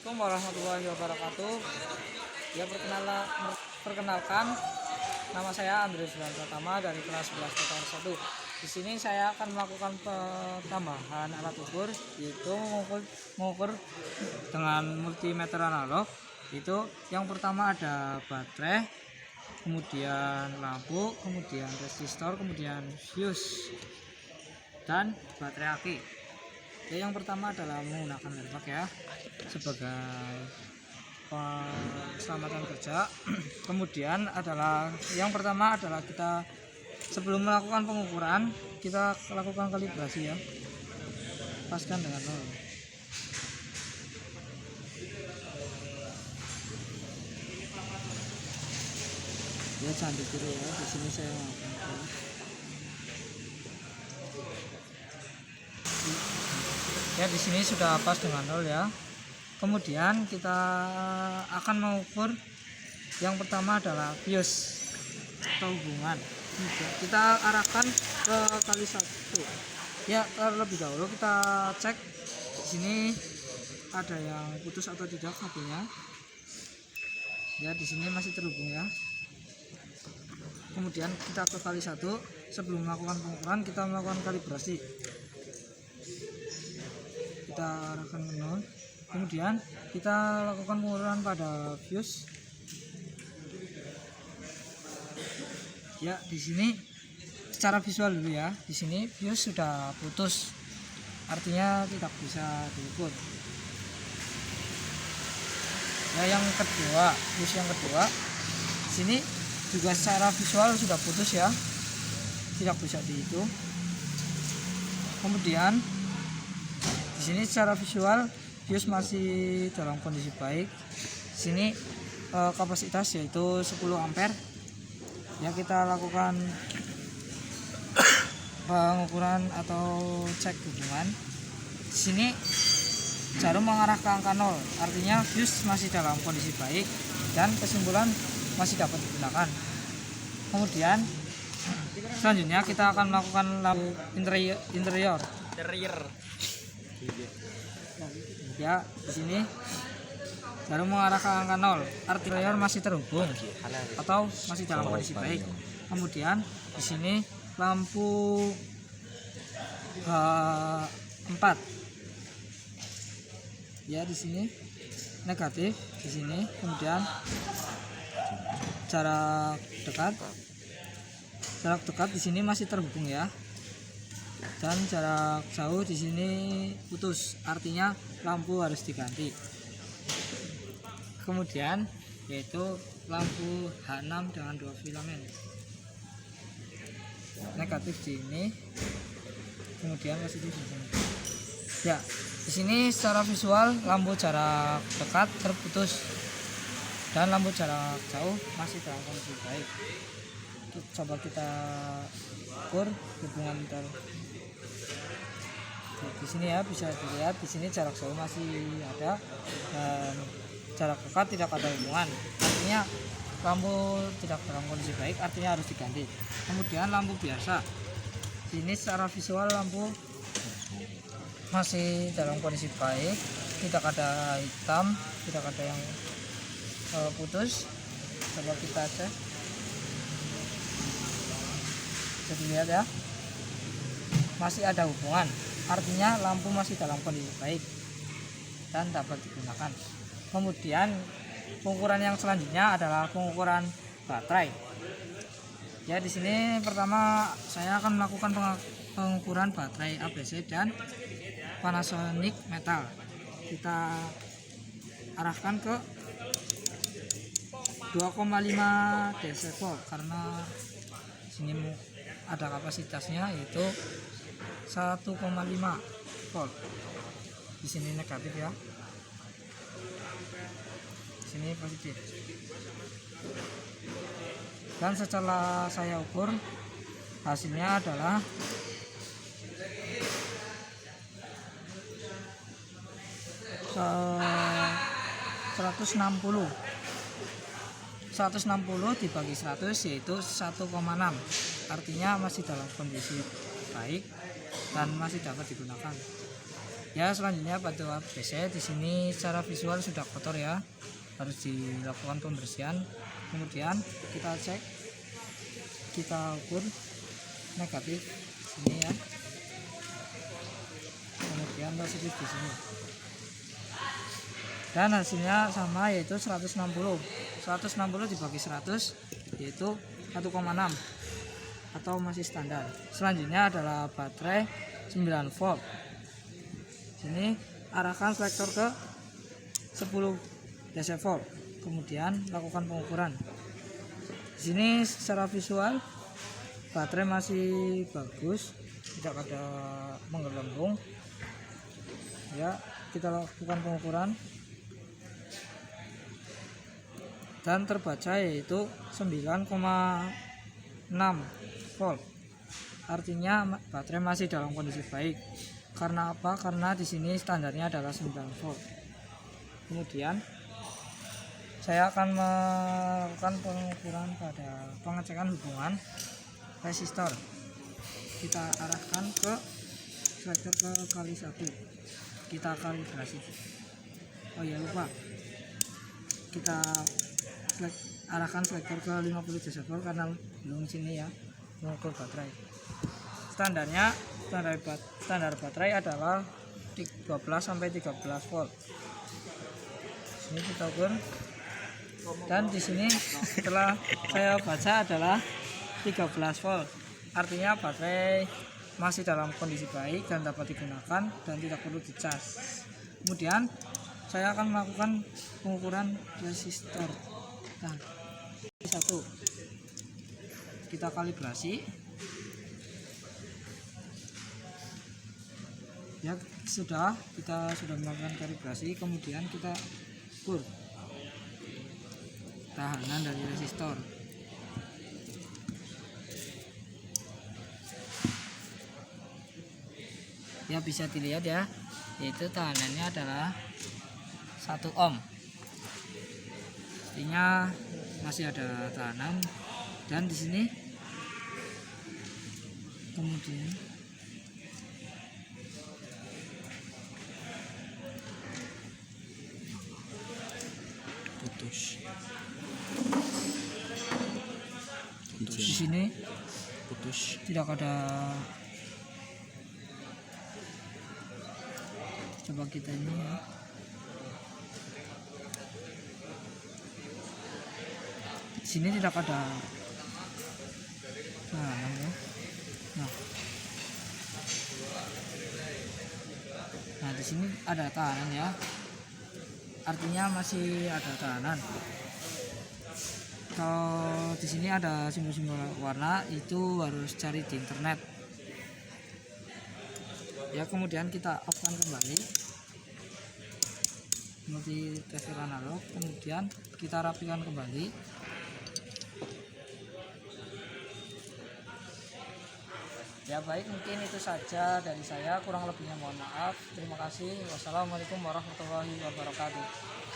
Assalamualaikum warahmatullahi wabarakatuh. Ya, perkenalkan, nama saya Andreas Pratama dari kelas 11 TKR 1. Di sini saya akan melakukan tambahan alat ukur, yaitu mengukur dengan multimeter analog. Itu yang pertama ada baterai, kemudian lampu, kemudian resistor, kemudian fuse dan baterai aki. Ya, yang pertama adalah menggunakan airbag ya sebagai keselamatan kerja. Kemudian yang pertama adalah kita sebelum melakukan pengukuran kita lakukan kalibrasi ya, paskan dengan nol. Ya, jangan ditiru ya, di sini saya melakukan. Ya, di sini sudah pas dengan nol ya. Kemudian kita akan mengukur yang pertama adalah bios atau hubungan. Kita arahkan ke kali 1. Ya, terlebih dahulu kita cek di sini ada yang putus atau tidak kabelnya. Ya, di sini masih terhubung ya. Kemudian kita ke kali 1. Sebelum melakukan pengukuran kita melakukan kalibrasi. Kita arahkan ke 0. Kemudian kita lakukan pengukuran pada fuse. Ya, di sini secara visual dulu ya. Di sini fuse sudah putus, artinya tidak bisa diukur. Ya, yang kedua, fuse yang kedua, di sini juga secara visual sudah putus ya, tidak bisa dihitung. Kemudian di sini secara visual fuse masih dalam kondisi baik. Di sini kapasitas yaitu 10 ampere. Ya, kita lakukan pengukuran atau cek hubungan. Di sini jarum mengarah ke angka 0, artinya fuse masih dalam kondisi baik dan kesimpulan masih dapat digunakan. Kemudian selanjutnya kita akan melakukan lampu interior. Ya, di sini jarum mengarah ke angka 0, artinya masih terhubung atau masih dalam kondisi baik. Kemudian di sini lampu 4. Ya, di sini negatif di sini. Kemudian jarak dekat di sini masih terhubung ya. Dan jarak jauh di sini putus, artinya lampu harus diganti. Kemudian yaitu lampu H6 dengan 2 filamen. Negatif di sini, kemudian positif di sini. Ya, di sini secara visual lampu jarak dekat terputus dan lampu jarak jauh masih dalam kondisi baik. Coba kita ukur hubungan di sini ya, bisa dilihat di sini jarak jauh masih ada dan jarak dekat tidak ada hubungan, artinya lampu tidak dalam kondisi baik, artinya harus diganti. Kemudian lampu biasa, ini secara visual lampu masih dalam kondisi baik, tidak ada hitam, tidak ada yang putus. Coba kita cek, bisa dilihat ya, masih ada hubungan, artinya lampu masih dalam kondisi baik dan dapat digunakan. Kemudian pengukuran yang selanjutnya adalah pengukuran baterai. Ya, di sini pertama saya akan melakukan pengukuran baterai ABC dan Panasonic metal. Kita arahkan ke 2,5 DC volt karena sini ada kapasitasnya yaitu 1,5 volt. Di sini negatif ya, di sini positif. Dan setelah saya ukur, hasilnya adalah 160 dibagi 100 yaitu 1,6, artinya masih dalam kondisi baik dan masih dapat digunakan. Ya, selanjutnya pada PC di sini secara visual sudah kotor ya, harus dilakukan pembersihan. Kemudian kita cek, kita ukur negatif sini ya, kemudian positif di sini, dan hasilnya sama, yaitu 160 dibagi 100 yaitu 1,6 atau masih standar. Selanjutnya adalah baterai 9 volt. Sini arahkan selektor ke 10 DC volt, kemudian lakukan pengukuran. Di sini secara visual baterai masih bagus, tidak ada menggelembung ya. Kita lakukan pengukuran dan terbaca yaitu 9,6 volt, artinya baterai masih dalam kondisi baik. Karena apa? Karena di sini standarnya adalah 9 volt. Kemudian saya akan melakukan pengukuran pada pengecekan hubungan resistor. Kita arahkan ke selektor ke kali 1, kita kalibrasi. Oh ya, lupa, kita arahkan selektor ke 50 DC volt karena belum sini ya, mengukur baterai. Standar baterai adalah 12 sampai 13 volt. Sini kita ukur, dan di sini setelah saya baca adalah 13 volt, artinya baterai masih dalam kondisi baik dan dapat digunakan dan tidak perlu dicas. Kemudian saya akan melakukan pengukuran resistor. Nah, 1 kita kalibrasi ya, kita sudah melakukan kalibrasi. Kemudian kita ukur tahanan dari resistor. Ya, bisa dilihat ya, yaitu tahanannya adalah 1 ohm, artinya masih ada tahanan. Dan di sini kemudian di sini tidak ada. Coba kita ini ya, di sini tidak ada. Nah, di sini ada tahanan ya, artinya masih ada tahanan. Kalau di sini ada simbol-simbol warna, itu harus cari di internet ya. Kemudian kita off-kan kembali multitester analog, kemudian kita rapikan kembali. Ya baik, mungkin itu saja dari saya, kurang lebihnya mohon maaf. Terima kasih. Wassalamualaikum warahmatullahi wabarakatuh.